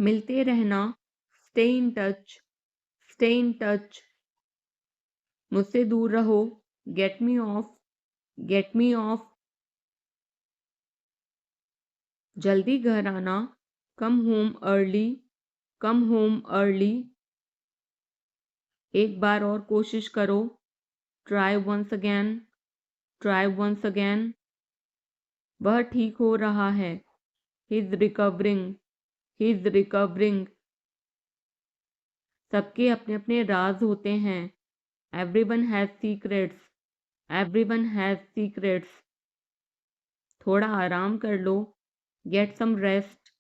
मिलते रहना, stay in touch, stay in touch. मुझसे दूर रहो, get me off, get me off. जल्दी घर आना, come home early, come home early. एक बार और कोशिश करो, try once again, try once again. वह ठीक हो रहा है, he is recovering, he is recovering. सबके अपने अपने राज होते हैं, everyone has secrets, everyone has secrets. थोड़ा आराम कर लो, get some rest,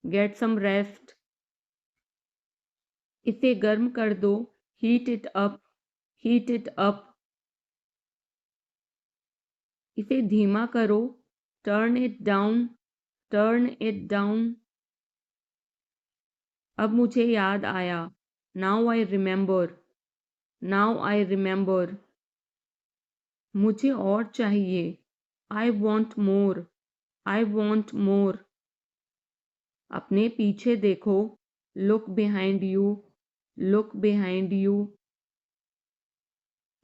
get some rest. इसे गर्म कर दो, heat it up, heat it up. इसे धीमा करो, turn it down, turn it down. अब मुझे याद आया, now I remember, now I remember. मुझे और चाहिए, I want more, I want more. अपने पीछे देखो, look behind you, look behind you.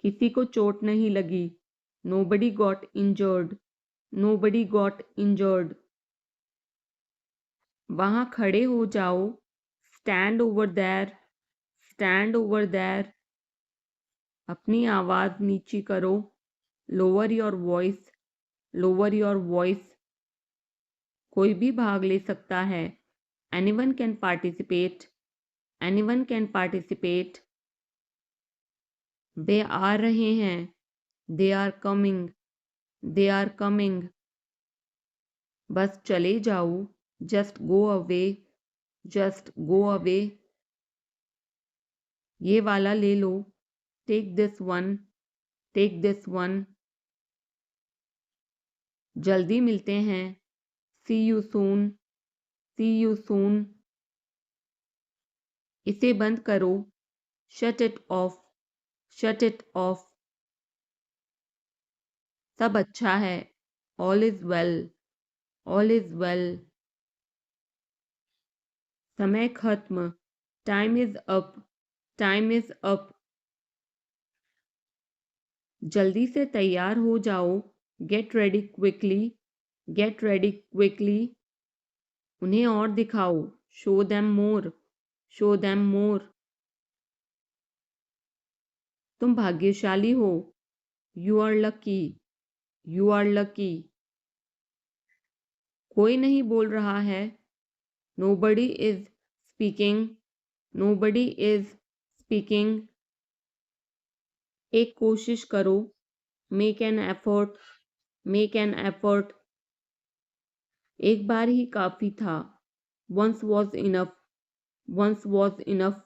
किसी को चोट नहीं लगी, nobody got injured, nobody got injured. वहां खड़े हो जाओ, stand over there, stand over there. अपनी आवाज नीची करो, lower your voice, lower your voice. कोई भी भाग ले सकता है, anyone can participate, anyone can participate. वे आ रहे हैं, they are coming, they are coming. बस चले जाओ, just go away, just go away. ये वाला ले लो, take this one, take this one. जल्दी मिलते हैं, see you soon, C you soon. इसे बंद करो, shut it off, shut it off. सब अच्छा है, all is well, all is well. समय खत्म, time is up, time is up. जल्दी से तैयार हो जाओ, get ready quickly, get ready quickly. उन्हें और दिखाओ, show them more, show them more. तुम भाग्यशाली हो, you are lucky, you are lucky. कोई नहीं बोल रहा है, nobody is speaking, nobody is speaking. एक कोशिश करो, make an effort, make an effort. एक बार ही काफी था, once was enough, once was enough.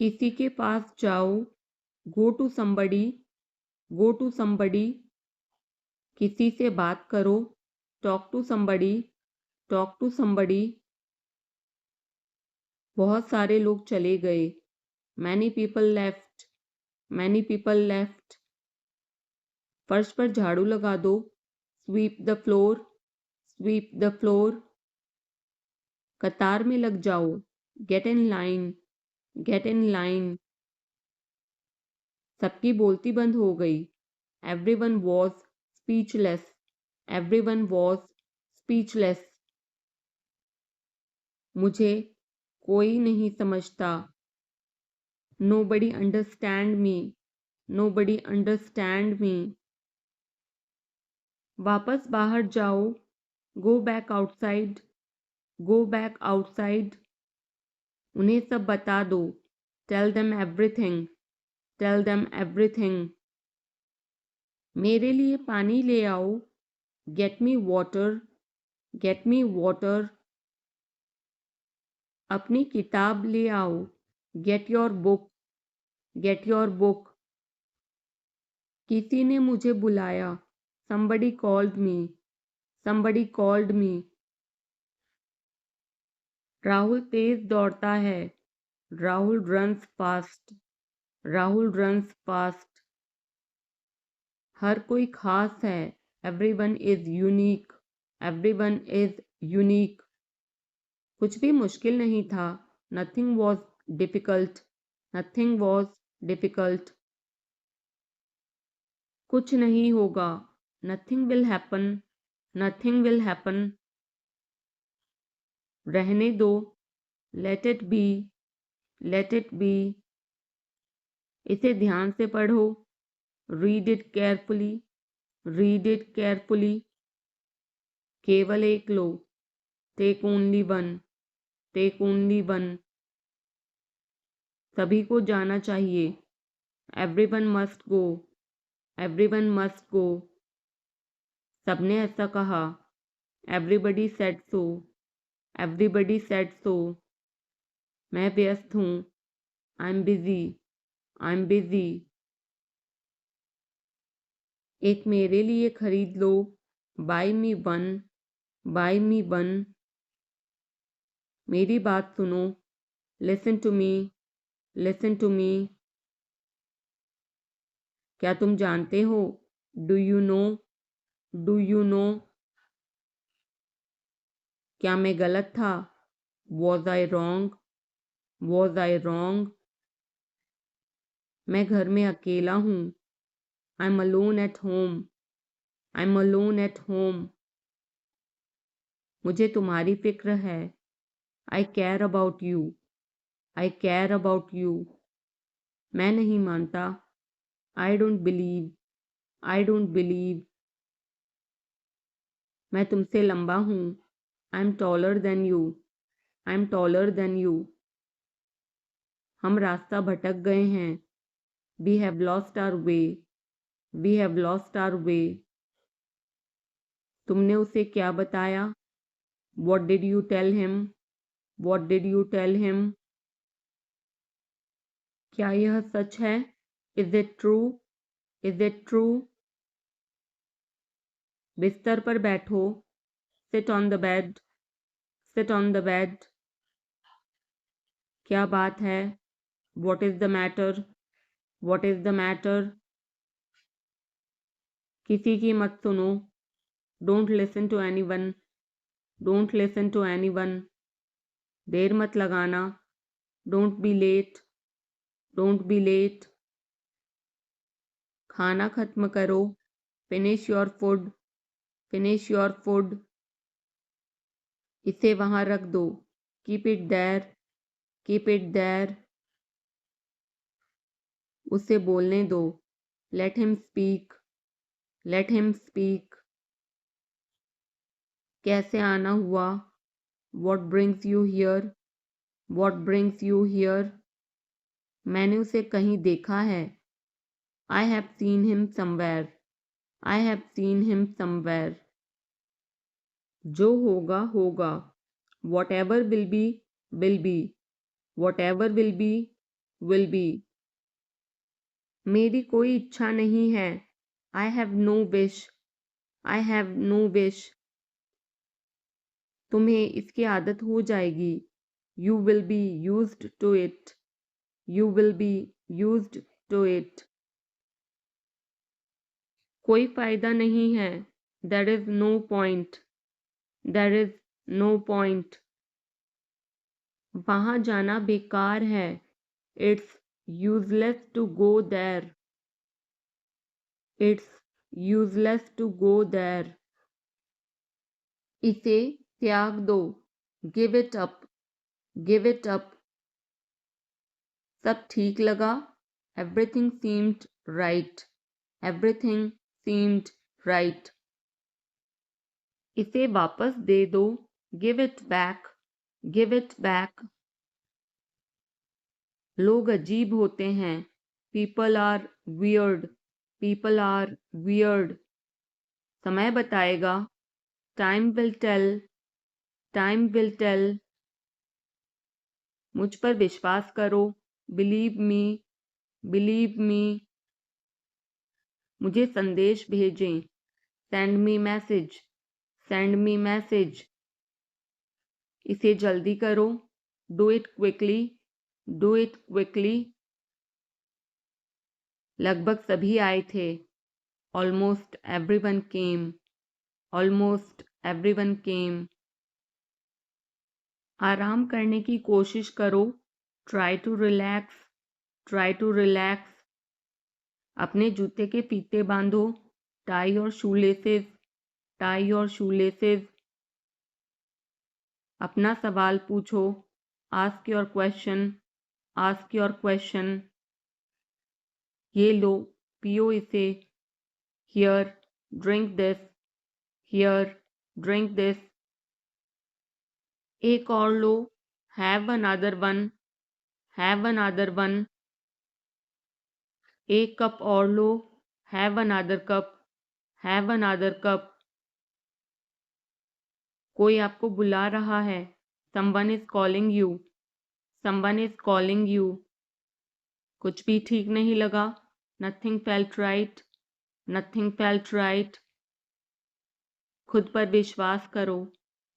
किसी के पास जाओ, go to somebody, go to somebody. किसी से बात करो, talk to somebody, talk to somebody. बहुत सारे लोग चले गए, many people left, many people left. फर्श पर झाड़ू लगा दो, sweep the floor, sweep the floor. कतार में लग जाओ, get in line, get in line. सबकी बोलती बंद हो गई, everyone was speechless, everyone was speechless. मुझे कोई नहीं समझता, nobody understand me, nobody understand me. वापस बाहर जाओ, go back outside, go back outside. उन्हें सब बता दो, tell them everything, tell them everything. मेरे लिए पानी ले आओ, get me water, get me water. अपनी किताब ले आओ, get your book, get your book. किसी ने मुझे बुलाया, somebody called me, somebody called me। Rahul तेज दौड़ता है, Rahul runs fast, Rahul runs fast. हर कोई खास है, everyone is unique, everyone is unique. कुछ भी मुश्किल नहीं था। Nothing was difficult, nothing was difficult. कुछ नहीं होगा, nothing will happen, nothing will happen. रहने दो, let it be, let it be. इसे ध्यान से पढ़ो, read it carefully, read it carefully. केवल एक लो, take only one, take only one. सभी को जाना चाहिए, everyone must go, everyone must go. सबने ऐसा कहा, everybody said so, everybody said so. मैं व्यस्त हूँ, I am busy, I am busy. एक मेरे लिए खरीद लो, buy me one, buy me one. मेरी बात सुनो, listen to me, listen to me. क्या तुम जानते हो, do you know, do you know. क्या मैं गलत था, was I wrong, was I wrong. मैं घर में अकेला हूँ, I am alone at home, I am alone at home. मुझे तुम्हारी फिक्र है, I care about you, I care about you. मैं नहीं मानता, I don't believe, I don't believe. मैं तुमसे लंबा हूँ, I am taller than you, I am taller than you. हम रास्ता भटक गए हैं, we have lost our way, we have lost our way. तुमने उसे क्या बताया, what did you tell him, what did you tell him. क्या यह सच है, is it true, is it true. बिस्तर पर बैठो, sit on the bed, sit on the bed. क्या बात है, what is the matter, what is the matter. किसी की मत सुनो, don't listen to anyone, don't listen to anyone. देर मत लगाना, don't be late, don't be late. खाना खत्म करो, finish your food, finish your food. इसे वहां रख दो, keep it there, keep it there. उसे बोलने दो, let him speak, let him speak. कैसे आना हुआ, what brings you here, what brings you here. मैंने उसे कहीं देखा है, I have seen him somewhere, I have seen him somewhere. जो होगा होगा, whatever will be, will be, whatever will be, will be. मेरी कोई इच्छा नहीं है, I have no wish, I have no wish. तुम्हें इसकी आदत हो जाएगी, you will be used to it, you will be used to it. कोई फायदा नहीं है, there is no point, there is no point. वहां जाना बेकार है, it's useless to go there, it's useless to go there. इसे त्याग दो, give it up, give it up. सब ठीक लगा, everything seemed right, everything seemed right. इसे वापस दे दो, give it back, give it back. लोग अजीब होते हैं, people are weird, people are weird. समय बताएगा, time will tell, time will tell. मुझ पर विश्वास करो, बिलीव मी, बिलीव मी। मुझे संदेश भेजें, send me message, send me message. इसे जल्दी करो, do it quickly, do it quickly. लगभग सभी आए थे, almost everyone came, almost everyone came. आराम करने की कोशिश करो, try to relax, try to relax. अपने जूते के फीते बांधो, tie your shoelaces, tie your shoelaces. अपना सवाल पूछो, ask your question, ask your question. ये लो, पियो इसे, here, drink this, here, drink this. एक और लो, have another one, have another one. एक कप और लो, have another cup, have another cup. कोई आपको बुला रहा है, someone is calling you, someone is calling you. कुछ भी ठीक नहीं लगा, nothing felt right, nothing felt right. खुद पर विश्वास करो,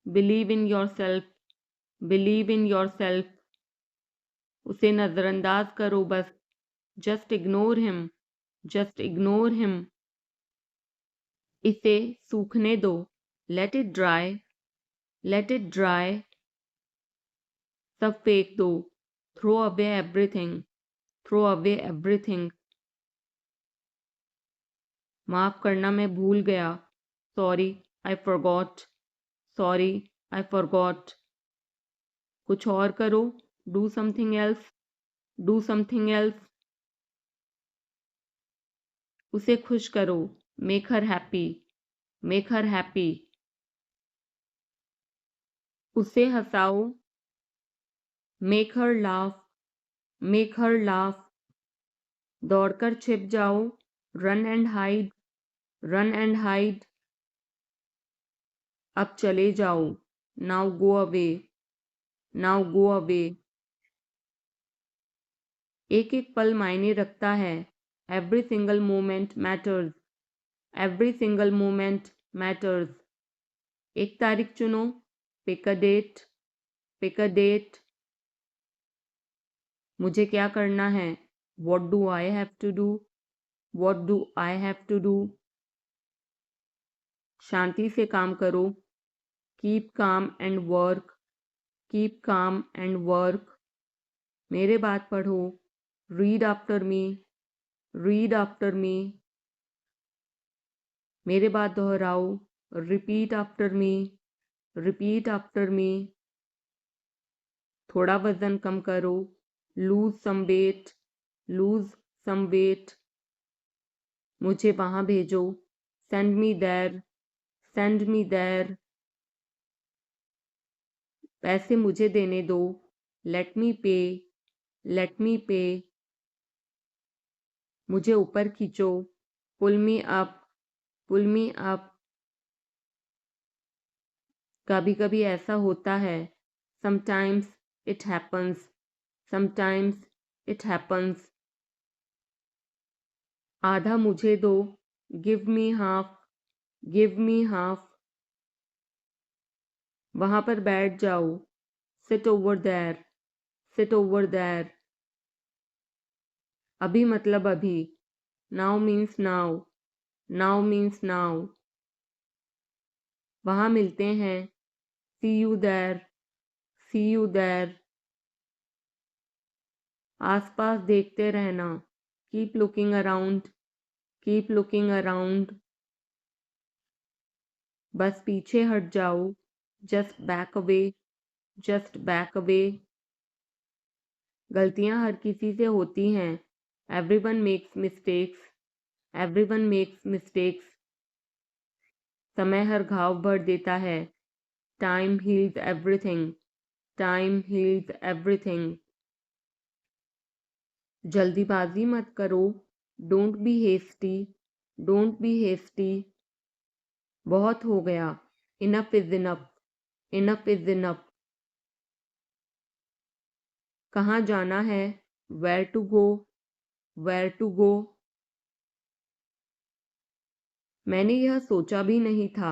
believe in yourself, believe in yourself. उसे नजरअंदाज करो बस, just ignore him, just ignore him. इसे सूखने दो, let it dry, let it dry. सब फेंक दो, throw away everything, throw away everything. माफ करना, मैं भूल गया, sorry I forgot, sorry I forgot. कुछ और करो, do something else, do something else. उसे खुश करो, make her happy, make her happy. उसे हंसाओ, make her laugh, make her laugh. दौड़कर छिप जाओ, run and hide, run and hide. अब चले जाओ, now go away, now go away. एक एक पल मायने रखता है, every single moment matters, every single moment matters. एक तारीख चुनो, pick a date, pick a date. मुझे क्या करना है, what do I have to do, what do I have to do. शांति से काम करो, keep calm and work, keep calm and work. मेरे बात पढ़ो, read after me, read after me. मेरे बात दोहराओ, repeat after me, repeat after me. थोड़ा वजन कम करो, lose some weight, lose some weight. मुझे वहां भेजो, send me there, send me there. पैसे मुझे देने दो, लेट मी पे, लेट मी पे। मुझे ऊपर खींचो, पुल मी अप, पुल मी अप। कभी कभी ऐसा होता है, sometimes it happens, sometimes it happens. आधा मुझे दो, give me half, give me half. वहां पर बैठ जाओ, sit over there, sit over there. अभी मतलब अभी, now means now, now means now. वहां मिलते हैं, see you there, see you there. आसपास देखते रहना, keep looking around, keep looking around. बस पीछे हट जाओ, just back away, just back away. गलतियां हर किसी से होती हैं, everyone makes mistakes, everyone makes mistakes. समय हर घाव भर देता है, time heals everything, time heals everything. जल्दीबाजी मत करो, don't be hasty, don't be hasty. बहुत हो गया, enough is enough, enough is enough. कहाँ जाना है, where to go, where to go. मैंने यह सोचा भी नहीं था,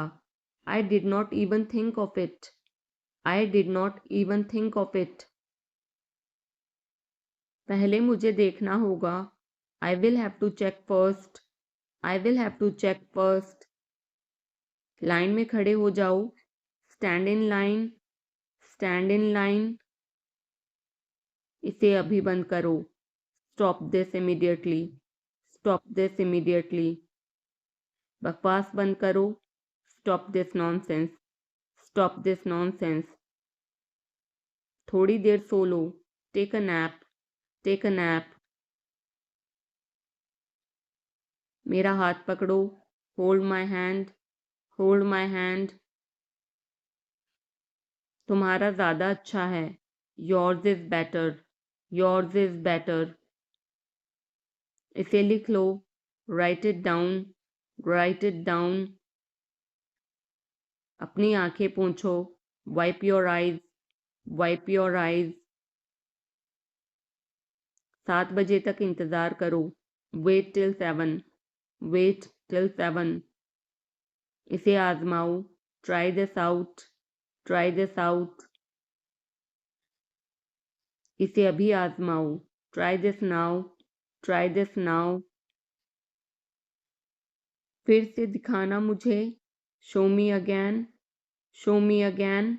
I did not even think of it, I did not even think of it. पहले मुझे देखना होगा, I will have to check first, I will have to check first. Line में खड़े हो जाओ, stand in line, stand in line. इसे अभी बंद करो। Stop this immediately. Stop this immediately. बकवास बंद करो। Stop this nonsense. Stop this nonsense. थोड़ी देर सो लो। Take a nap. Take a nap. मेरा हाथ पकड़ो। Hold my hand. Hold my hand. तुम्हारा ज़्यादा अच्छा है। Yours is better. Yours is better. इसे लिख लो। Write it down. Write it down. अपनी आंखें पोंछो। Wipe your eyes. Wipe your eyes. 7 बजे तक इंतज़ार करो। Wait till 7। Wait till 7। इसे आजमाओ। Try this out. Try this out. इसे अभी आजमाओ। Try this now. Try this now. फिर से दिखाना मुझे। Show me again. Show me again.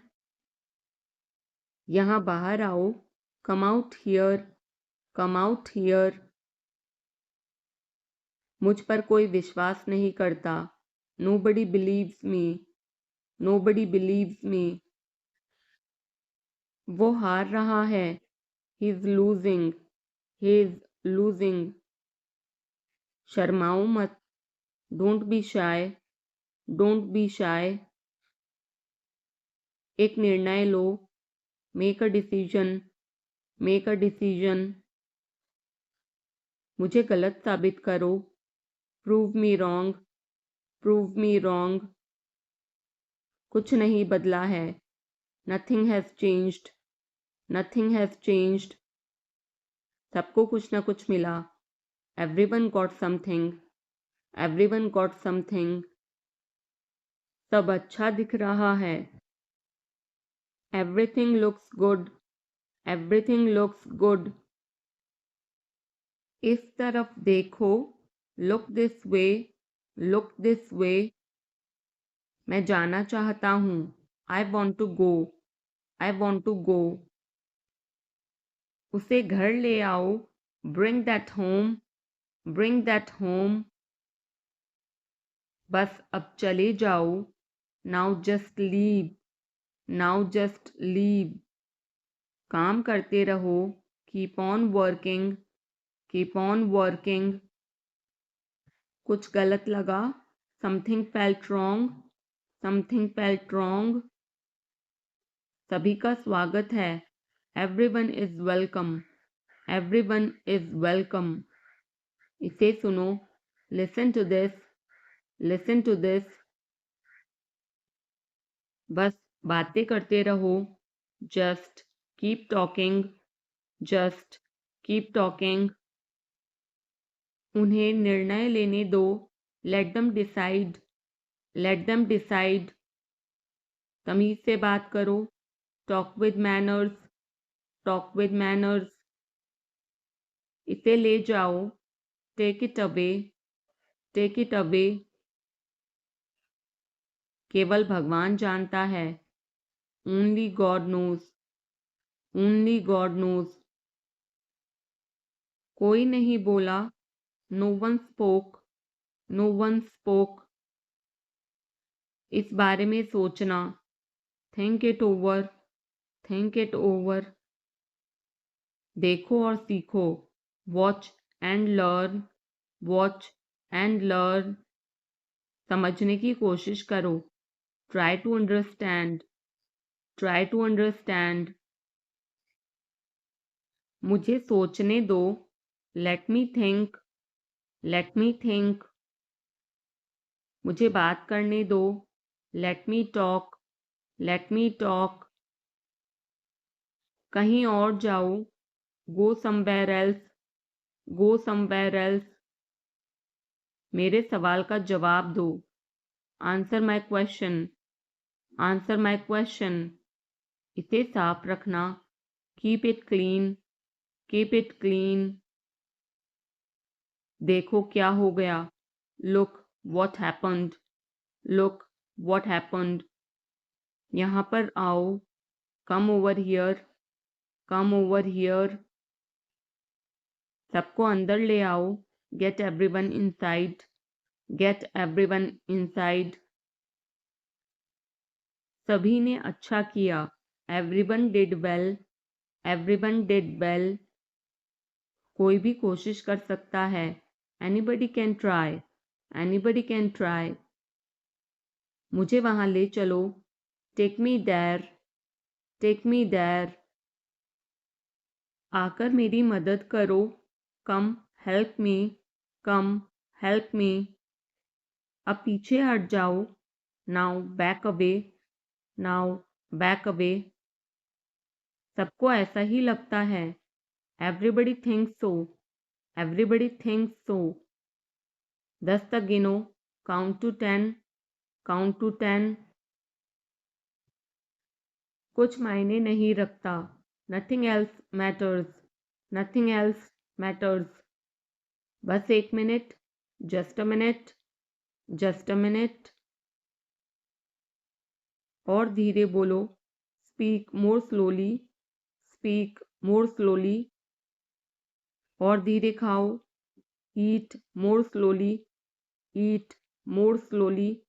यहाँ बाहर आओ। Come out here. Come out here. मुझ पर कोई विश्वास नहीं करता। Nobody believes me. Nobody believes me. वो हार रहा है। He is losing. He is losing. शर्माओ मत। Don't be shy. Don't be shy. एक निर्णय लो। Make a decision. Make a decision. मुझे गलत साबित करो। Prove me wrong. Prove me wrong. कुछ नहीं बदला है। Nothing has changed. Nothing has changed. सबको कुछ ना कुछ मिला। Everyone got something. Everyone got something. सब अच्छा दिख रहा है। Everything looks good. Everything looks good. इस तरफ देखो। Look this way. Look this way. मैं जाना चाहता हूँ। I want to go. I want to go. उसे घर ले आओ। Bring that home. Bring that home. बस अब चले जाओ। Now just leave. Now just leave. काम करते रहो। Keep on working. Keep on working. कुछ गलत लगा। Something felt wrong. Something felt wrong. सभी का स्वागत है। Everyone is welcome. Everyone is welcome. इसे सुनो। Listen to this. Listen to this. बस बातें करते रहो। Just keep talking. Just keep talking. उन्हें निर्णय लेने दो। Let them decide. Let them decide. तमीज से बात करो। Talk with manners. Talk with manners. इसे ले जाओ। Take it away. Take it away. केवल भगवान जानता है। Only God knows. Only God knows. कोई नहीं बोला। No one spoke. No one spoke. इस बारे में सोचना। Think it over. Think it over. देखो और सीखो। Watch and learn. Watch and learn. समझने की कोशिश करो। Try to understand. Try to understand. मुझे सोचने दो। Let me think. Let me think. मुझे बात करने दो। Let me talk. Let me talk. कहीं और जाओ। Go somewhere else. Go somewhere else. मेरे सवाल का जवाब दो। Answer my question. Answer my question. इसे साफ रखना। Keep it clean. Keep it clean. देखो क्या हो गया। Look what happened. Look what happened. यहाँ पर आओ। Come over here, come over here. सबको अंदर ले आओ, get everyone inside, get everyone inside. सभी ने अच्छा किया, everyone did well, everyone did well. कोई भी कोशिश कर सकता है, anybody can try, anybody can try. मुझे वहां ले चलो, take me there, take me there. आकर मेरी मदद करो, कम हेल्प मी, कम हेल्प मी। अब पीछे हट जाओ, now back away, now back away. सबको ऐसा ही लगता है, एवरीबडी थिंक्स सो, एवरीबडी थिंक्स सो। 10 तक गिनो, काउंट टू 10, काउंट टू 10। कुछ मायने नहीं रखता, nothing else matters, nothing else matters. बस 1 minute, just a minute, just a minute. और धीरे बोलो, speak more slowly, speak more slowly. और धीरे खाओ, ईट मोर स्लोली, ईट मोर स्लोली।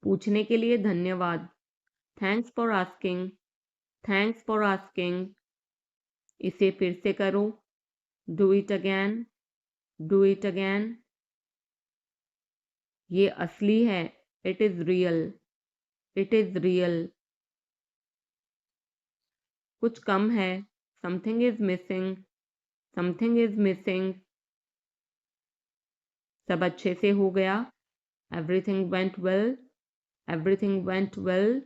पूछने के लिए धन्यवाद, thanks for asking, thanks for asking. इसे फिर से करो, do it again, do it again. ये असली है, it is real, it is real. कुछ कम है, something is missing, something is missing. सब अच्छे से हो गया, everything went well, everything went well.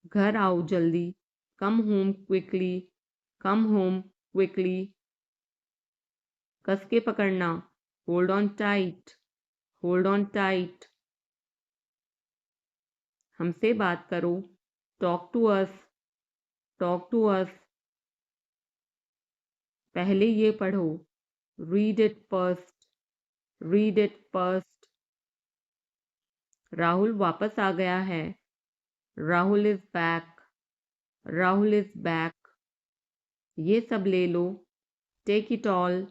घर आओ जल्दी, come home quickly, come home quickly. कस के पकड़ना, hold on tight, hold on tight. हमसे बात करो, talk to us, talk to us. पहले ये पढ़ो, read it first, read it first. Rahul वापस आ गया है, Rahul is back, Rahul is back. ये सब ले लो, take it all,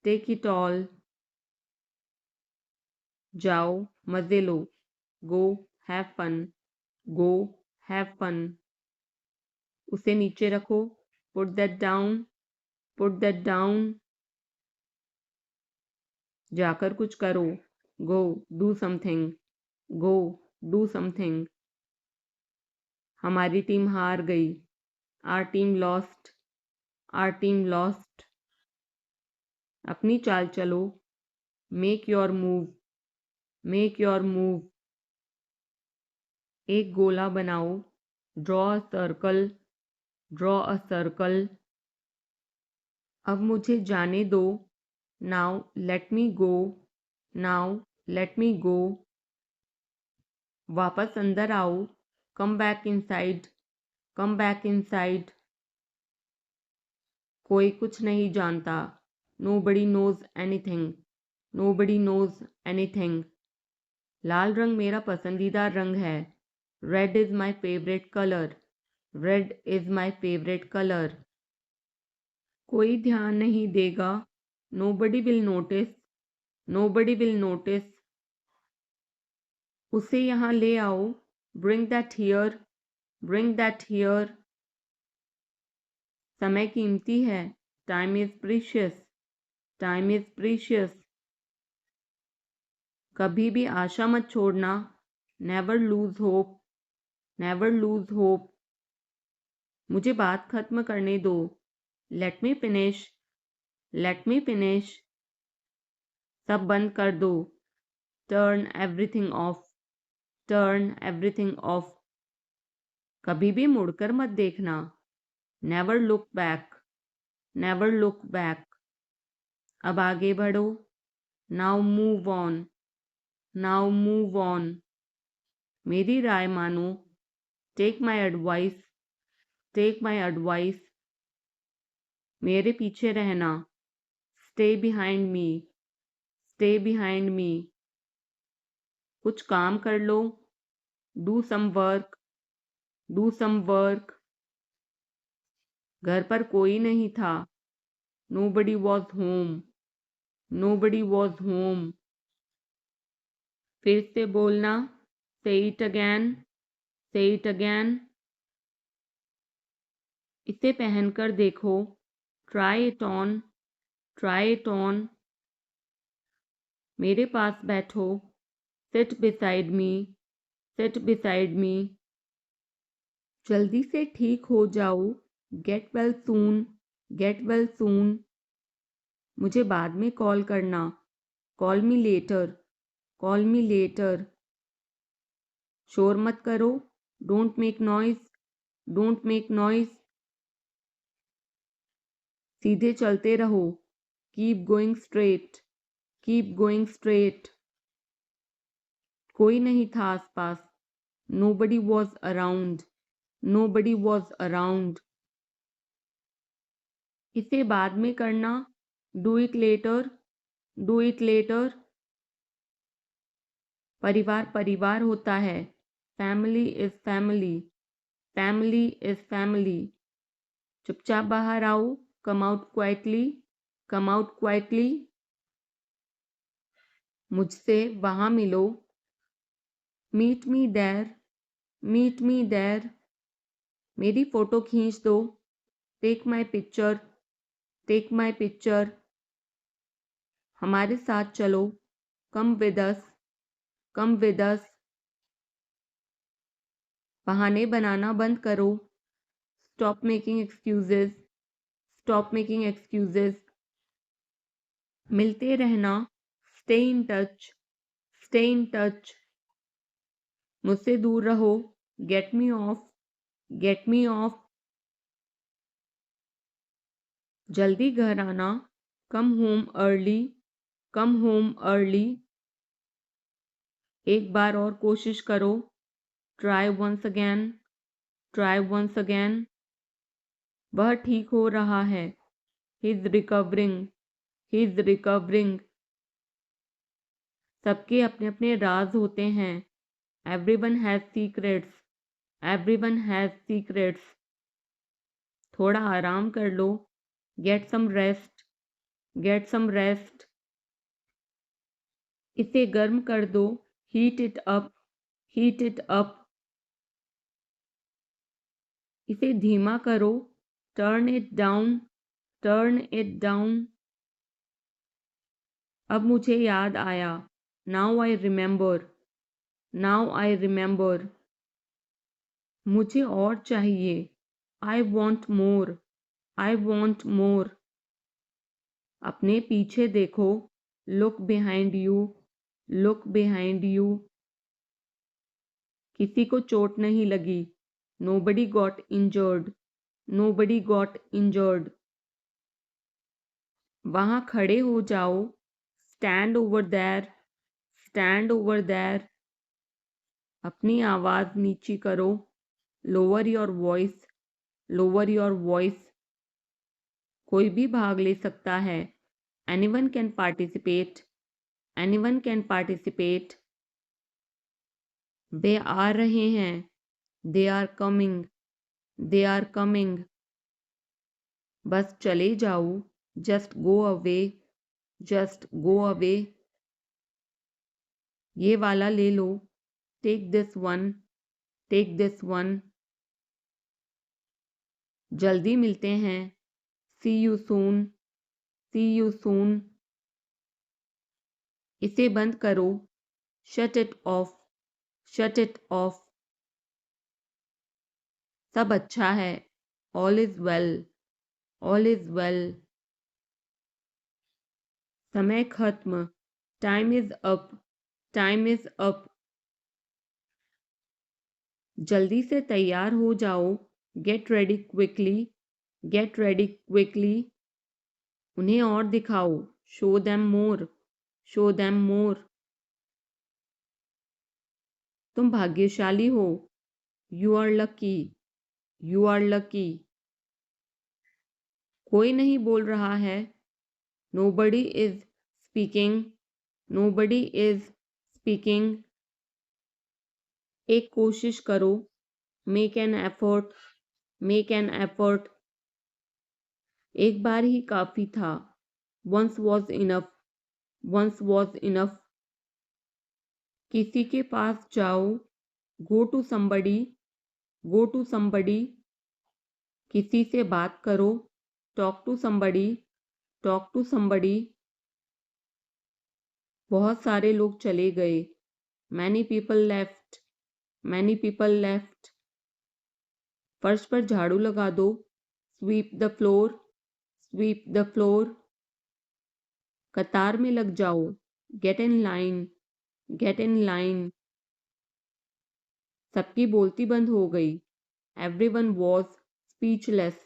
take it all. जाओ मजे लो, go have fun, go have fun. उसे नीचे रखो, put that down, put that down. जाकर कुछ करो, go do something, go do something. हमारी टीम हार गई, our team lost, are team lost. अपनी चाल चलो, make your move, make your move. एक गोला बनाओ, draw a circle, draw a circle. अब मुझे जाने दो, now let me go, now let me go. वापस अंदर आओ, come back inside, come back inside. कोई कुछ नहीं जानता, nobody knows anything, nobody knows anything. लाल रंग मेरा पसंदीदा रंग है, red is my favourite colour, red is my favourite colour. कोई ध्यान नहीं देगा, nobody will notice, nobody will notice. उसे यहाँ ले आओ, bring that here, bring that here. समय कीमती है, time is precious, time is precious. कभी भी आशा मत छोड़ना, never lose hope, never lose hope. मुझे बात खत्म करने दो, let me finish, let me finish. सब बंद कर दो, turn everything of, turn everything of. कभी भी मुड़कर मत देखना, never look back, never look back. अब आगे बढ़ो, now move on, now move on. मेरी राय मानो, take my advice, take my advice. मेरे पीछे रहना, stay behind me, stay behind me. कुछ काम कर लो, do some work, do some work. घर पर कोई नहीं था। Nobody was home. Nobody was home. फिर से बोलना, say it again, say it again. इसे पहनकर देखो, try it on, try it on. मेरे पास बैठो, seat beside me, seat beside me. जल्दी से ठीक हो जाओ, get well soon, get well soon. मुझे बाद में कॉल करना, call me later, call me later. शोर मत करो, don't make noise, don't make noise. सीधे चलते रहो, keep going straight, keep going straight. कोई नहीं था आसपास, nobody was around, nobody was around. इसे बाद में करना, do it later, do it later. परिवार परिवार होता है, family is family, family is family. चुपचाप बाहर आओ, come out quietly, come out quietly. मुझसे वहां मिलो, meet me there, meet me there. मेरी फोटो खींच दो, take my picture, take my picture. हमारे साथ चलो, come with us, come with us. बहाने बनाना बंद करो, stop making excuses, stop making excuses. मिलते रहना, stay in touch, stay in touch. मुझसे दूर रहो, get me off, get me off. जल्दी घर आना, come home early, come home early. एक बार और कोशिश करो, try once again, try once again. वह ठीक हो रहा है, he is recovering, he is recovering. सबके अपने अपने राज होते हैं, everyone has secrets, everyone has secrets. थोड़ा आराम कर लो, get some rest, get some rest. इसे गर्म कर दो, heat it up, heat it up. इसे धीमा करो, turn it down, turn it down. अब मुझे याद आया, now I remember, now I remember. मुझे और चाहिए, I want more, I want more. अपने पीछे देखो, look behind you, look behind you. किसी को चोट नहीं लगी, nobody got injured, nobody got injured. वहां खड़े हो जाओ, stand over there, stand over there. अपनी आवाज नीची करो, lower your voice, lower your voice. कोई भी भाग ले सकता है, anyone can participate, anyone can participate. वे आ रहे हैं, they are coming, they are coming. बस चले जाओ, just go away, just go away. ये वाला ले लो, take this one, take this one. जल्दी मिलते हैं, see you soon, C you soon. इसे बंद करो, shut it off, shut it off. सब अच्छा है, all is well, all is well. समय खत्म, time is up, time is up. जल्दी से तैयार हो जाओ, get ready quickly, get ready quickly. उन्हें और दिखाओ, show them more, show them more. तुम भाग्यशाली हो, you are lucky, you are lucky. कोई नहीं बोल रहा है, nobody is speaking, nobody is speaking. एक कोशिश करो, make an effort, make an effort. एक बार ही काफी था, once was enough, once was enough. किसी के पास जाओ, go to somebody, go to somebody. किसी से बात करो, talk to somebody, talk to somebody. बहुत सारे लोग चले गए, many people left, many people left. फर्श पर झाड़ू लगा दो, sweep the floor, sweep the floor. कतार में लग जाओ, get in line, get in line. सबकी बोलती बंद हो गई, everyone was speechless,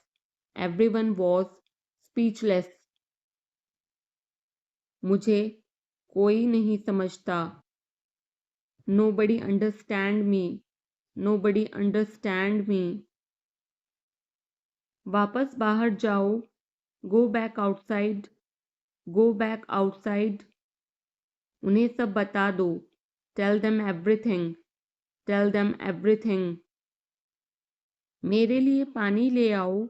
everyone was speechless. मुझे कोई नहीं समझता, nobody understand me, nobody understand me. वापस बाहर जाओ, go back outside, go back outside. उन्हें सब बता दो, tell them everything, tell them everything. मेरे लिए पानी ले आओ,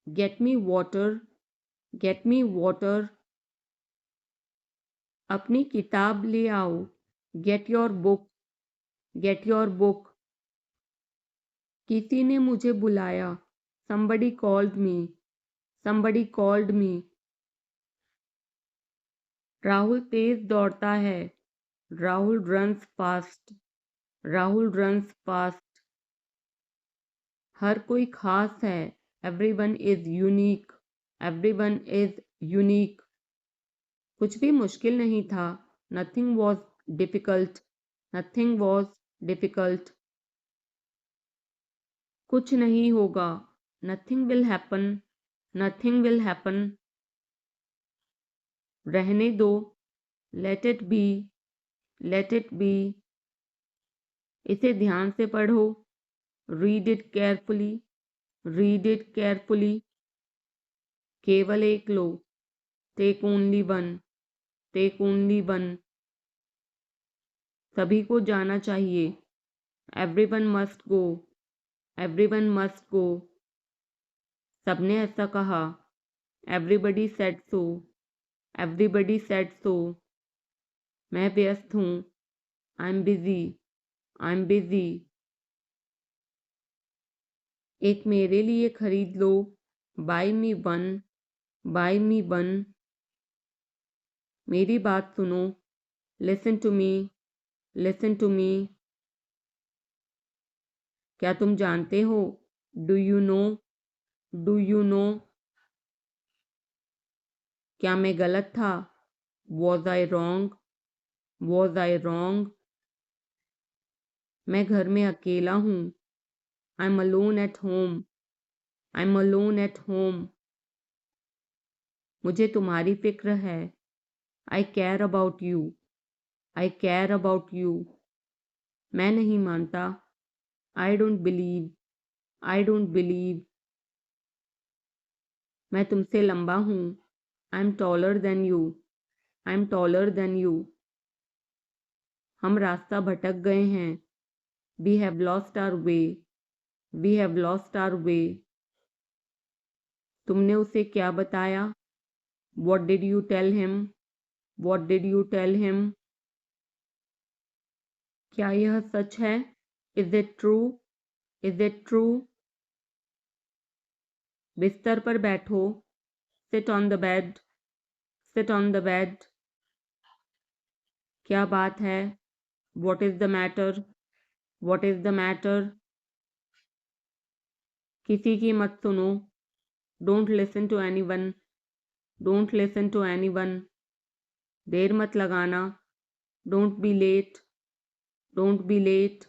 get me water, get me water. अपनी किताब ले आओ, get your book, get your book. किसी ने मुझे बुलाया, somebody called me, somebody called me। Rahul तेज दौड़ता है, Rahul runs fast, Rahul runs fast. हर कोई खास है, everyone is unique, everyone is unique. कुछ भी मुश्किल नहीं था, nothing was difficult, nothing was difficult. कुछ नहीं होगा, nothing will happen, nothing will happen. रहने दो, let it be, let it be. इसे ध्यान से पढ़ो, read it carefully, read it carefully. केवल एक लो, take only one, take only one. सभी को जाना चाहिए, everyone must go, everyone must go. सबने ऐसा कहा, everybody said so, everybody said so. मैं व्यस्त हूँ, I am busy, I am busy. एक मेरे लिए खरीद लो, buy me one, buy me one. मेरी बात सुनो, listen to me, listen to me. क्या तुम जानते हो, do you know, do you know. क्या मैं गलत था, was I wrong, was I wrong. मैं घर में अकेला हूँ, I am alone at home, I am alone at home. मुझे तुम्हारी फिक्र है, I care about you, I care about you. मैं नहीं मानता, I don't believe, I don't believe. मैं तुमसे लंबा हूँ, I am taller than you, I am taller than you. हम रास्ता भटक गए हैं, we have lost our way, we have lost our way. तुमने उसे क्या बताया, what did you tell him, what did you tell him. क्या यह सच है, is it true, is it true. बिस्तर पर बैठो, sit on the bed, sit on the bed. क्या बात है, what is the matter, what is the matter. किसी की मत सुनो, don't listen to anyone, don't listen to anyone. देर मत लगाना, don't be late, don't be late.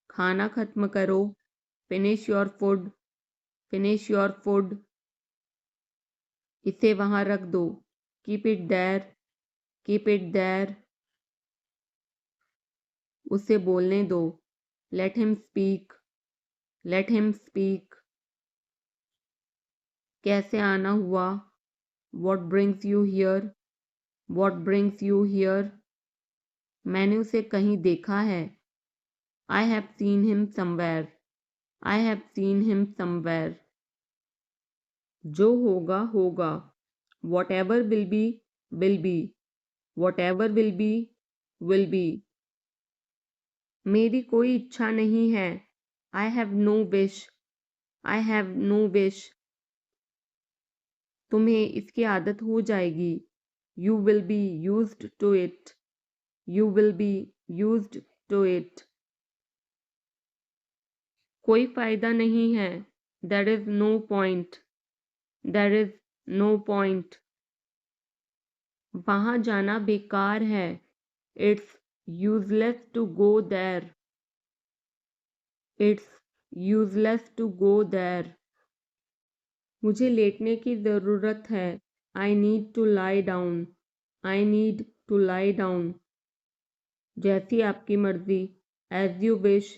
खाना खत्म करो, finish your food, finish your food. इसे वहां रख दो, keep it there, keep it there. उसे बोलने दो, let him speak, let him speak. कैसे आना हुआ, what brings you here, what brings you here. मैंने उसे कहीं देखा है, I have seen him somewhere. I have seen him somewhere. जो होगा होगा. Whatever will be will be. Whatever will be will be. मेरी कोई इच्छा नहीं है. I have no wish. I have no wish. तुम्हें इसकी आदत हो जाएगी. You will be used to it. You will be used to it. कोई फायदा नहीं है. There is no point. There is no point. वहाँ जाना बेकार है. It's useless to go there. It's useless to go there. मुझे लेटने की ज़रूरत है. I need to lie down. I need to lie down. जैसी आपकी मर्जी. As you wish.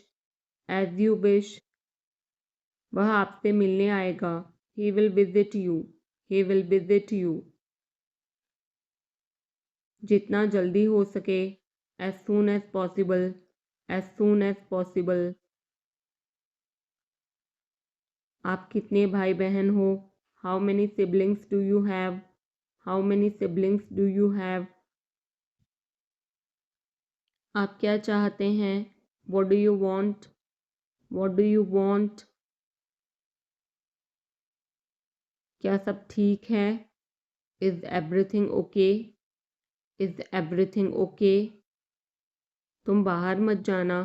As you wish. वह आपसे मिलने आएगा. He will visit you. He will visit you. जितना जल्दी हो सके. As soon as possible. As soon as possible. आप कितने भाई बहन हो? How many siblings do you have? How many siblings do you have? आप क्या चाहते हैं? What do you want? What do you want? क्या सब ठीक है? Is everything okay? Is everything okay? तुम बाहर मत जाना.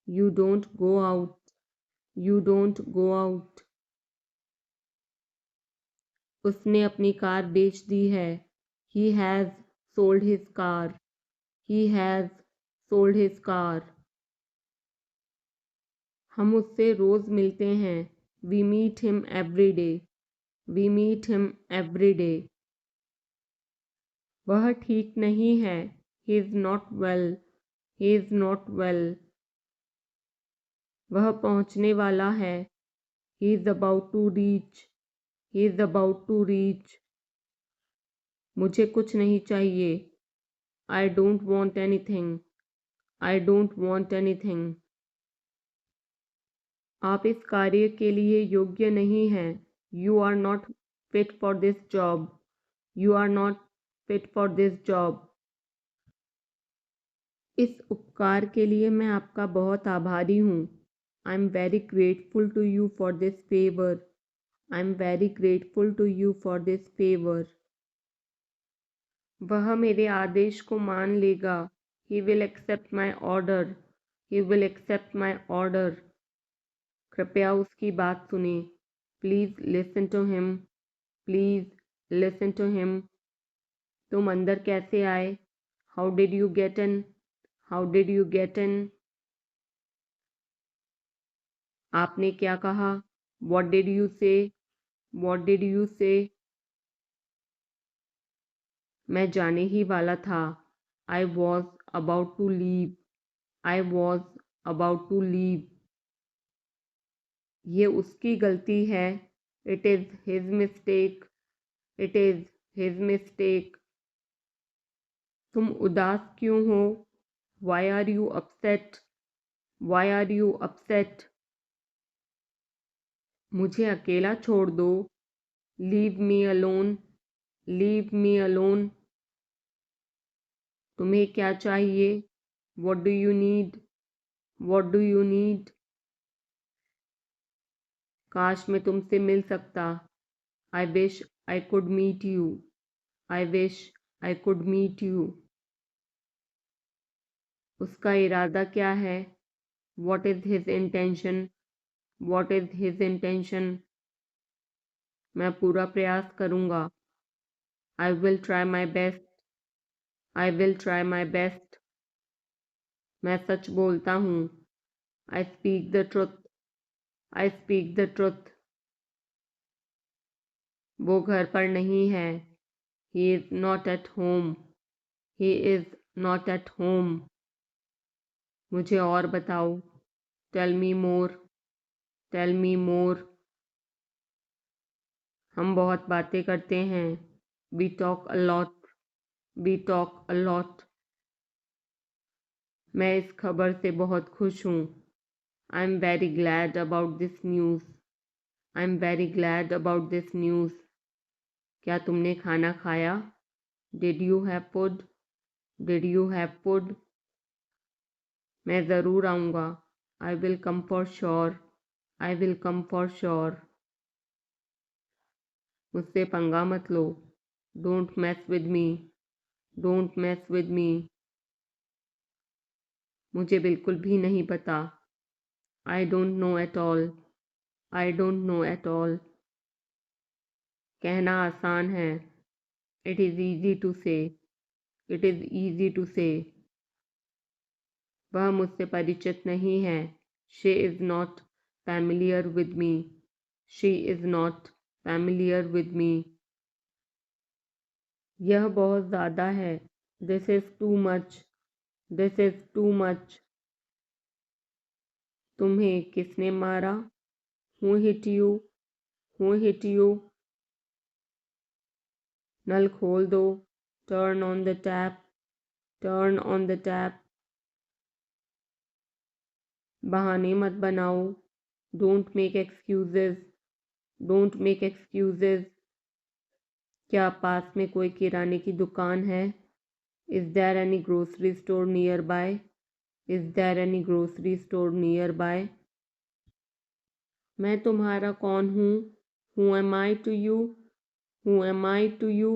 You don't go out. You don't go out. उसने अपनी कार बेच दी है. He has sold his car. He has sold his car. हम उससे रोज़ मिलते हैं. We meet him every day. We meet him every day. वह ठीक नहीं है. He is not well. He is not well. वह पहुंचने वाला है. He is about to reach. He is about to reach. मुझे कुछ नहीं चाहिए. I don't want anything. I don't want anything. आप इस कार्य के लिए योग्य नहीं हैं. You are not fit for this job. You are not fit for this job. इस उपकार के लिए मैं आपका बहुत आभारी हूँ. I'm very grateful to you for this favor. I'm very grateful to you for this favor. वह मेरे आदेश को मान लेगा. He will accept my order. He will accept my order. कृपया उसकी बात सुने. Please listen to him. Please listen to him. तुम अंदर कैसे आए? How did you get in? How did you get in? आपने क्या कहा? What did you say? What did you say? मैं जाने ही वाला था. I was about to leave. I was about to leave. ये उसकी गलती है. It is his mistake. It is his mistake. तुम उदास क्यों हो? Why are you upset? Why are you upset? मुझे अकेला छोड़ दो. Leave me alone. Leave me alone. तुम्हें क्या चाहिए? What do you need? What do you need? काश मैं तुमसे मिल सकता. I wish I could meet you. I wish I could meet you. उसका इरादा क्या है? What is his intention? What is his intention? मैं पूरा प्रयास करूँगा. I will try my best. I will try my best. मैं सच बोलता हूँ. I speak the truth. I speak the truth. वो घर पर नहीं है. He is not at home. He is not at home. मुझे और बताओ. Tell me more. Tell me more. हम बहुत बातें करते हैं. We talk a lot. We talk a lot. मैं इस खबर से बहुत खुश हूँ. I'm very glad about this news. I'm very glad about this news. क्या तुमने खाना खाया? Did you have food? Did you have food? मैं ज़रूर आऊँगा. I will come for sure. I will come for sure. मुझसे पंगा मत लो. Don't mess with me. Don't mess with me. मुझे बिल्कुल भी नहीं पता. I don't know at all. I don't know at all. कहना आसान है. It is easy to say. It is easy to say. वह मुझसे परिचित नहीं है. She is not familiar with me. She is not familiar with me. यह बहुत ज़्यादा है. This is too much. This is too much. तुम्हें किसने मारा? Who hit you? Who hit you? नल खोल दो. Turn on the tap. Turn on the tap. बहाने मत बनाओ. Don't make excuses. Don't make excuses. क्या पास में कोई किराने की दुकान है? Is there any grocery store nearby? Is there any grocery store nearby? मैं तुम्हारा कौन हूँ? Who am I to you? Who am I to you?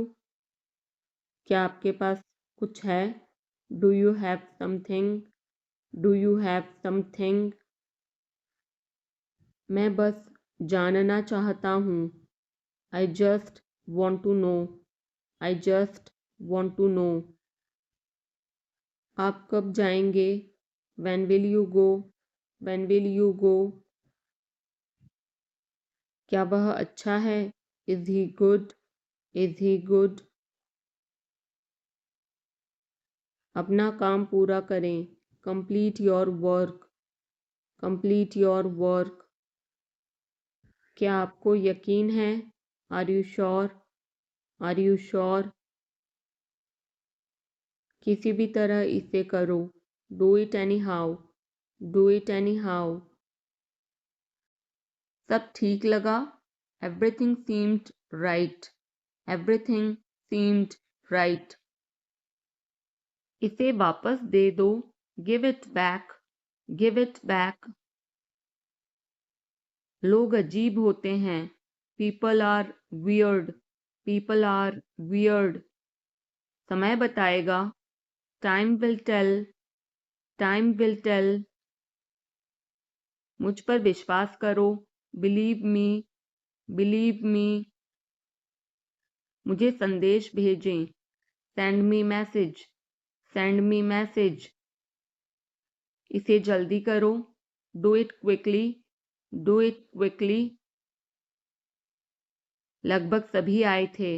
क्या आपके पास कुछ है? Do you have something? Do you have something? मैं बस जानना चाहता हूँ. I just want to know. I just want to know. आप कब जाएंगे? When will you go? When will you go? क्या वह अच्छा है? Is he good? Is he good? अपना काम पूरा करें. Complete your work. Complete your work. क्या आपको यकीन है? Are you sure? Are you sure? किसी भी तरह इसे करो. Do it anyhow. Do it anyhow. सब ठीक लगा? Everything seemed right. Everything seemed right. इसे वापस दे दो. Give it back. Give it back. लोग अजीब होते हैं. People are weird. People are weird. समय बताएगा. Time will tell. Time will tell. मुझ पर विश्वास करो. Believe me. Believe me. मुझे संदेश भेजें. Send me message. Send me message. इसे जल्दी करो. Do it quickly. Do it quickly. लगभग सभी आए थे.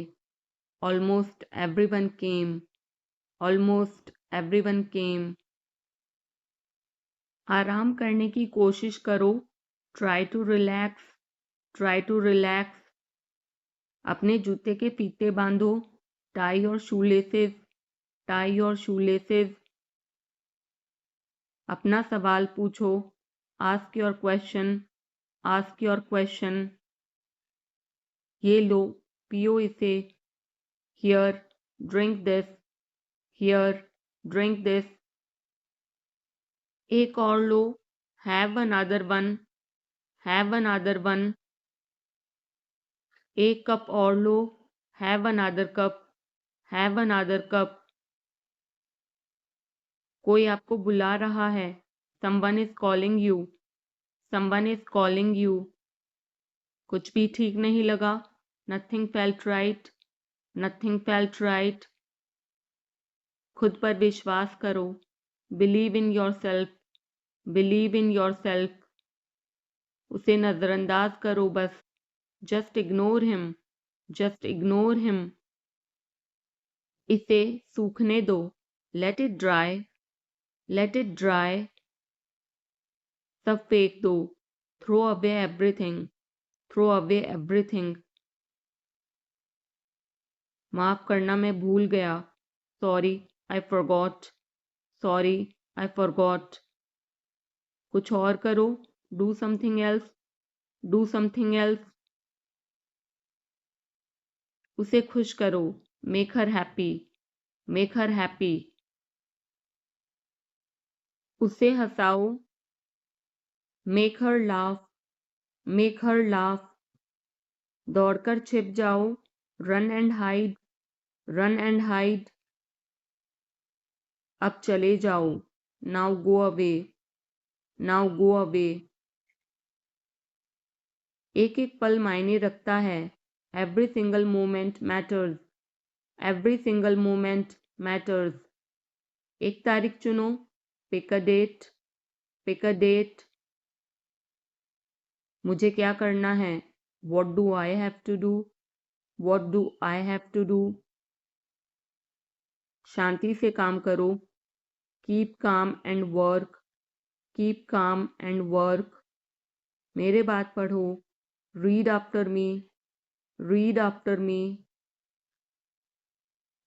Almost everyone came. Almost everyone came. आराम करने की कोशिश करो. Try to relax. Try to relax. अपने जूते के फीते बांधो. Tie your shoelaces. Tie your shoelaces. अपना सवाल पूछो. Ask your question. Ask your question. ये लो. पियो इसे. Here, drink this. Here, drink this. एक और लो. Have another one. Have another one. एक कप और लो. Have another cup. Have another cup. कोई आपको बुला रहा है. Someone is calling you. Someone is calling you. कुछ भी ठीक नहीं लगा. Nothing felt right. Nothing felt right. खुद पर विश्वास करो. Believe in yourself. Believe in yourself. उसे नज़रअंदाज करो बस. Just ignore him. Just ignore him. इसे सूखने दो. Let it dry. Let it dry. सब फेंक दो. Throw away everything. Throw away everything. माफ़ करना मैं भूल गया. Sorry, I forgot. Sorry, I forgot. कुछ और करो. Do something else, do something else. उसे खुश करो, make her happy, make her happy. उसे हंसाओ, make her laugh, make her laugh. दौड़कर छिप जाओ, run and hide, run and hide. अब चले जाओ, now go away, now go away. एक एक पल मायने रखता है, every single moment matters, every single moment matters. एक तारीख चुनो, pick a date, pick a date. मुझे क्या करना है, what do I have to do, what do I have to do. शांति से काम करो, keep calm and work, keep calm and work. मेरे बात पढ़ो, read after me, read after me.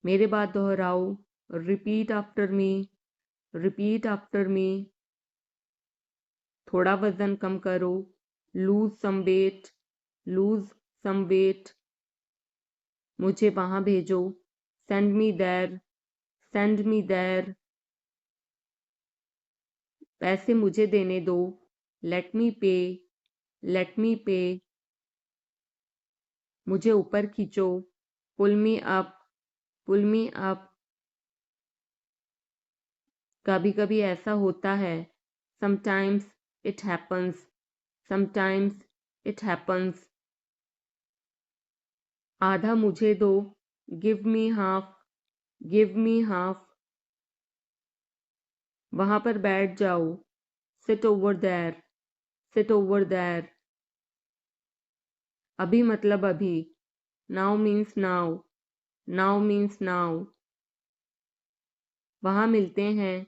मेरे बात दोहराओ, repeat after me, repeat after me. थोड़ा वजन कम करो, lose some weight, lose some weight. मुझे वहां भेजो, send me there, send me there. पैसे मुझे देने दो, लेट मी पे, लेट मी पे। मुझे ऊपर खींचो, पुल मी अप, पुल मी अप। कभी कभी ऐसा होता है, sometimes it happens, sometimes it happens. आधा मुझे दो, give me half, give me half. वहां पर बैठ जाओ, sit over there, sit over there. अभी मतलब अभी, now means now, now means now. वहां मिलते हैं,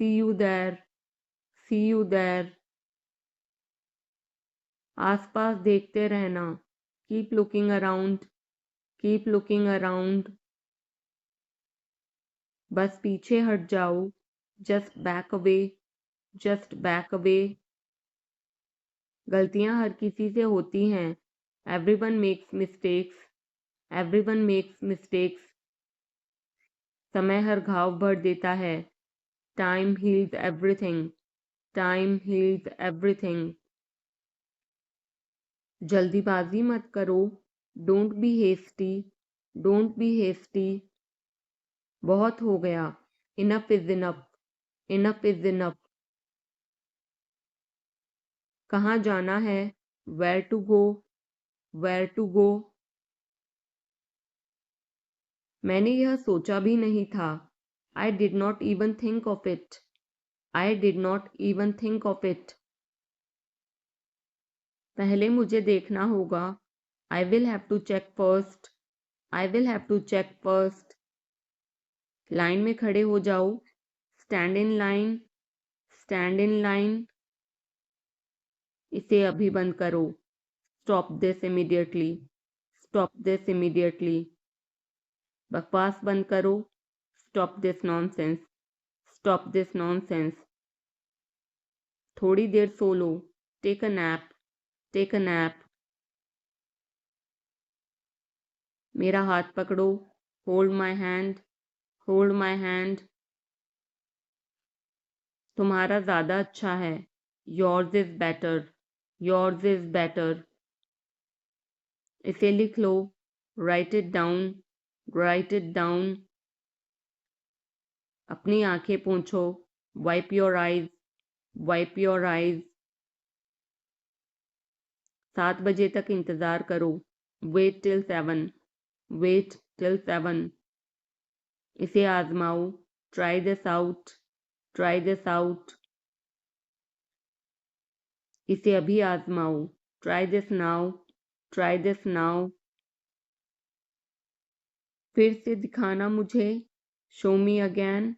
see you there, see you there. आसपास देखते रहना, keep looking around, keep looking around. बस पीछे हट जाओ, just back away, just back away. गलतियां हर किसी से होती हैं, everyone makes mistakes, everyone makes mistakes. समय हर घाव भर देता है, time heals everything, time heals everything. जल्दीबाजी मत करो, don't be hasty, don't be hasty. बहुत हो गया, enough is enough, enough is enough. कहाँ जाना है, where to go, where to go. मैंने यह सोचा भी नहीं था, I did not even think of it, I did not even think of it. पहले मुझे देखना होगा, I will have to check first, I will have to check first. Line में खड़े हो जाओ, stand in line, stand in line. इसे अभी बंद करो, stop this immediately, stop this immediately. बकवास बंद करो, stop this nonsense, stop this nonsense. थोड़ी देर सो लो, take a nap, take a nap. मेरा हाथ पकड़ो, hold my hand, hold my hand. तुम्हारा ज़्यादा अच्छा है, yours is better, yours is better. इसे लिख लो, write it down, write it down. अपनी आंखें पोंछो, wipe your eyes, wipe your eyes. 7 बजे तक इंतज़ार करो, वेट टिल 7, वेट टिल 7। इसे आजमाओ, try this out, try this out. इसे अभी आजमाओ, try this now, try this now. फिर से दिखाना मुझे, show me again,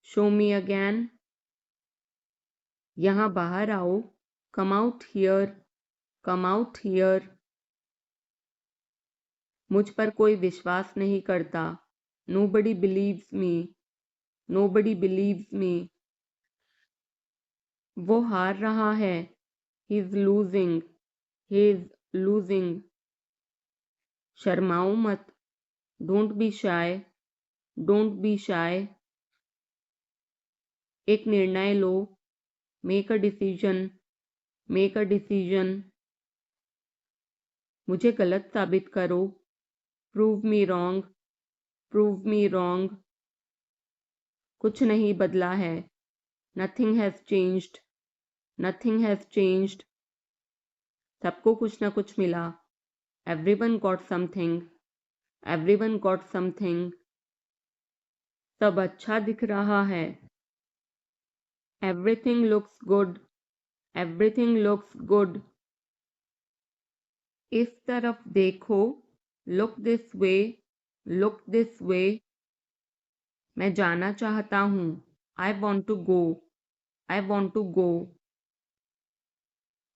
show me again. यहाँ बाहर आओ, come out here, come out here. मुझ पर कोई विश्वास नहीं करता, nobody believes me, nobody believes me. वो हार रहा है, he is losing, he is losing. शर्माओ मत, don't be shy, don't be shy. एक निर्णय लो, make a decision, make a decision. मुझे गलत साबित करो, prove me wrong, prove me wrong. कुछ नहीं बदला है, nothing has changed, nothing has changed. सबको कुछ ना कुछ मिला, everyone got something, everyone got something. सब अच्छा दिख रहा है, everything looks good, everything looks good. इस तरफ देखो, look this way, look this way. मैं जाना चाहता हूँ, I want to go, I want to गो।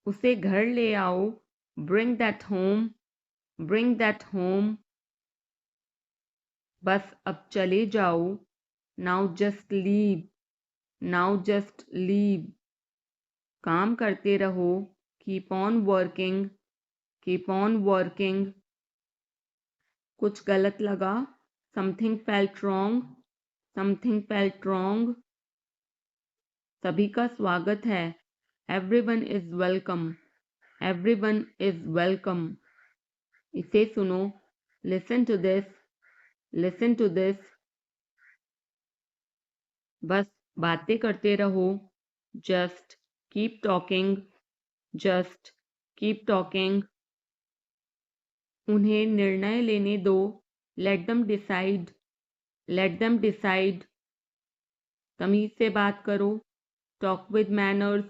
उसे घर ले आओ, bring that home, bring that home. बस अब चले जाओ, now just leave, now just leave. काम करते रहो, keep on working, keep on working. कुछ गलत लगा, something felt wrong, something felt wrong. सभी का स्वागत है, everyone is welcome, everyone is welcome. इसे सुनो, listen to this, listen to this. बस बातें करते रहो, just keep talking, just keep talking. उन्हें निर्णय लेने दो, let them decide, let them decide. तमीज से बात करो, talk with manners,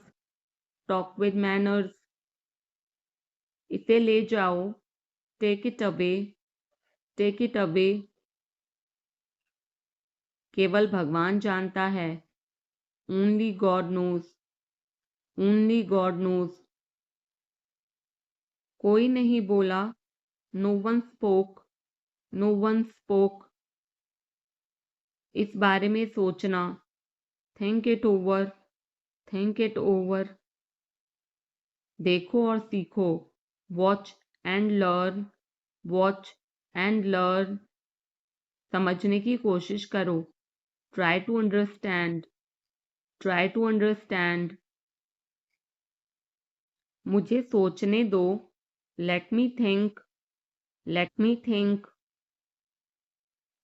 talk with manners. इसे ले जाओ, take it away, take it away. केवल भगवान जानता है, only God knows, only God knows. कोई नहीं बोला, no one spoke, no one spoke. इस बारे में सोचना, think it over, think it over. देखो और सीखो, watch and learn, watch and learn. समझने की कोशिश करो, try to understand, try to understand. मुझे सोचने दो, let me think, let me think.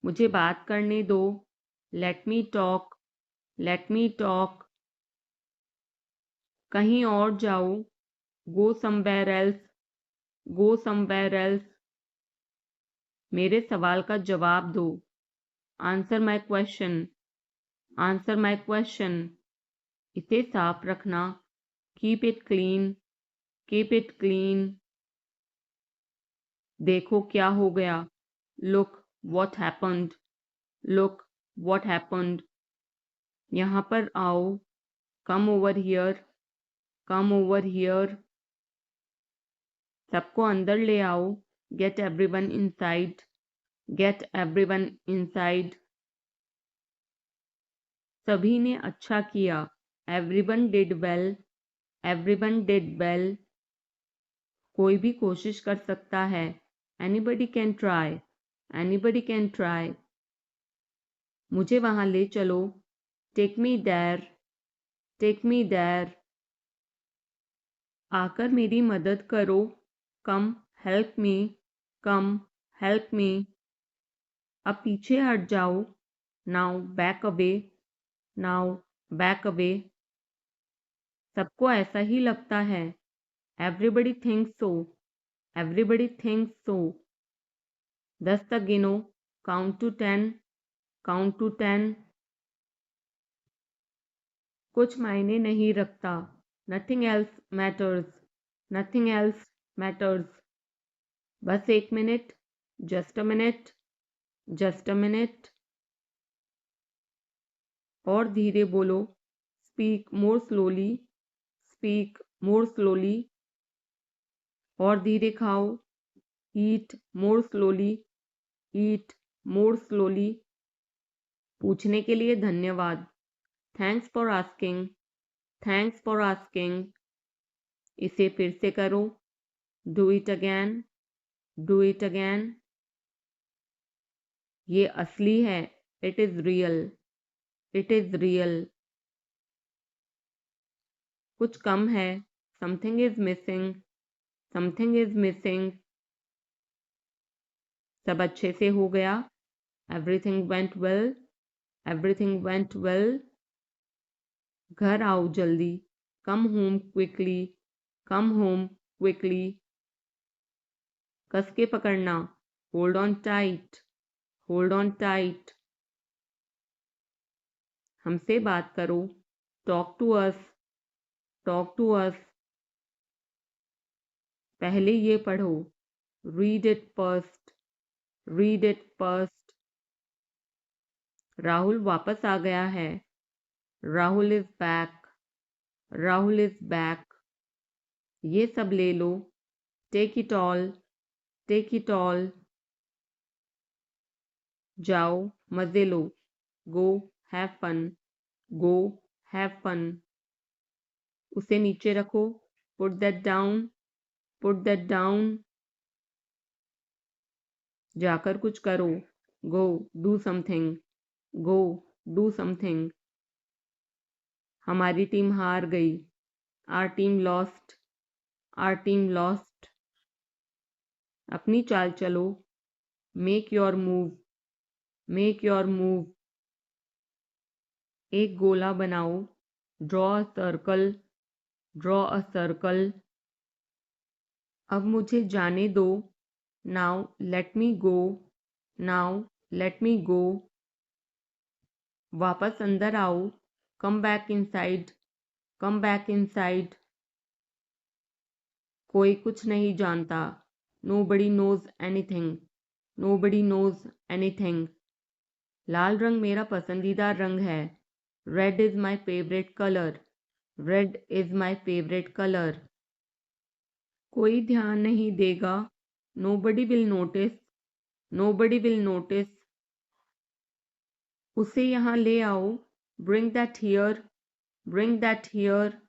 मुझे बात करने दो, let me talk, let me talk. कहीं और जाओ, go somewhere else, go somewhere else. मेरे सवाल का जवाब दो, answer my question, answer my question. इसे साफ रखना, keep it clean, keep it clean. देखो क्या हो गया, look what happened, look what happened. यहाँ पर आओ, come over here, come over here. सबको अंदर ले आओ, get everyone inside, get everyone inside. सभी ने अच्छा किया, everyone did well, everyone did well. कोई भी कोशिश कर सकता है, anybody can try, anybody can try. मुझे वहां ले चलो, take me there, take me there. आकर मेरी मदद करो, कम हेल्प मी, कम हेल्प मी। अब पीछे हट जाओ, now back away, now back away. सबको ऐसा ही लगता है, एवरीबडी थिंक्स सो, एवरीबडी थिंक्स सो। 10 तक गिनो, काउंट टू 10, काउंट टू 10। कुछ मायने नहीं रखता, nothing else matters, nothing else matters. बस 1 minute, just a minute, just a minute. और धीरे बोलो, speak more slowly, speak more slowly. और धीरे खाओ, ईट मोर स्लोली, ईट मोर स्लोली। पूछने के लिए धन्यवाद, thanks for asking, thanks for asking. इसे फिर से करो, do it again, do it again. ये असली है, it is real, it is real. कुछ कम है, something is missing, something is missing. सब अच्छे से हो गया, everything went well, everything went well. घर आओ जल्दी, come home quickly, come home quickly. कस के पकड़ना, hold on tight, hold on tight. हमसे बात करो, talk to us, talk to us. पहले ये पढ़ो, read it first, read it first. Rahul वापस आ गया है, Rahul is back, Rahul is back. ये सब ले लो, take it all, take it all. जाओ, मजे लो, go have fun, go have fun. उसे नीचे रखो, put that down, put that down. जाकर कुछ करो, go do something, go do something. हमारी टीम हार गई, our team lost, are team lost. अपनी चाल चलो, make your move, make your move. एक गोला बनाओ, draw a circle, draw a circle. अब मुझे जाने दो, now let me go, now let me go. वापस अंदर आओ, come back inside, come back inside. कोई कुछ नहीं जानता, nobody knows anything, nobody knows anything. लाल रंग मेरा पसंदीदा रंग है, red is my favourite colour, red is my favourite colour. कोई ध्यान नहीं देगा, nobody will notice, nobody will notice. उसे यहाँ ले आओ, bring that here, bring that here.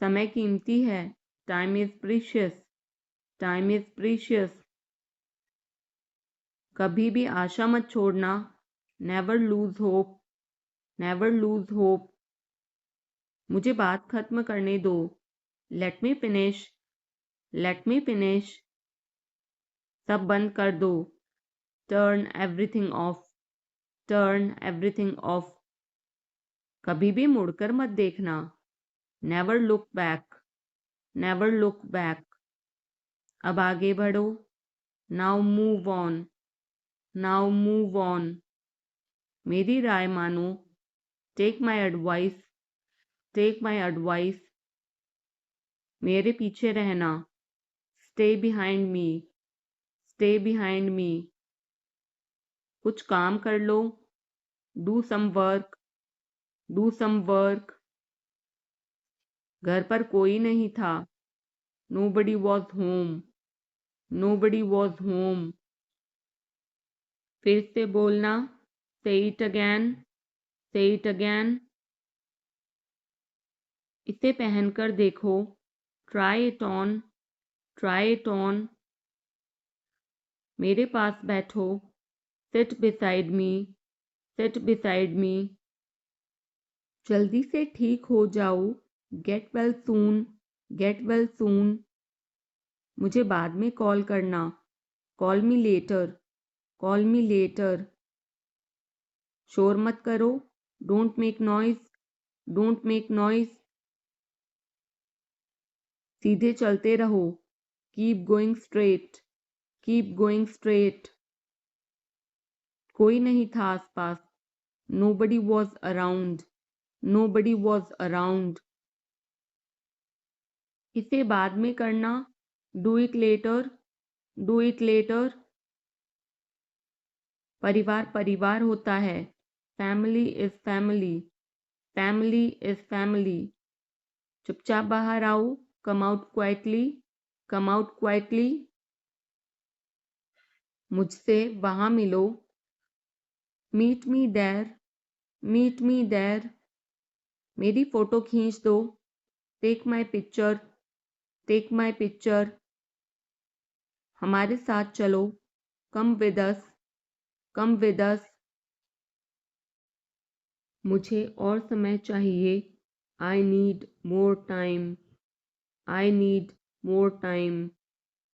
समय कीमती है, time is precious, time is precious. कभी भी आशा मत छोड़ना, never lose hope, never lose hope. मुझे बात खत्म करने दो, let me finish, let me finish. सब बंद कर दो, turn everything of, turn everything of. कभी भी मुड़कर मत देखना, never look back, never look back. अब आगे बढ़ो, now move on, now move on. मेरी राय मानो, take my advice, take my advice. मेरे पीछे रहना, stay behind me, stay behind me. कुछ काम कर लो, do some work, do some work. घर पर कोई नहीं था, nobody was home, nobody was home. फिर से बोलना, say it again, say it again. इसे पहनकर देखो, try it on, try it on. मेरे पास बैठो, seat beside me, seat beside me. जल्दी से ठीक हो जाओ, get well soon, get well soon. मुझे बाद में कॉल करना, call me later, call me later. शोर मत करो, don't make noise, don't make noise. सीधे चलते रहो, keep going straight, keep going straight. कोई नहीं था आसपास, nobody was around, nobody was around. इसे बाद में करना, do it later, do it later. परिवार परिवार होता है, family is family, family is family. चुपचाप बाहर आओ, come out quietly, come out quietly. मुझसे वहां मिलो, meet me there, meet me there. मेरी फोटो खींच दो, take my picture, take my picture. हमारे साथ चलो, come with us, come with us. मुझे और समय चाहिए, I need more time, I need more time.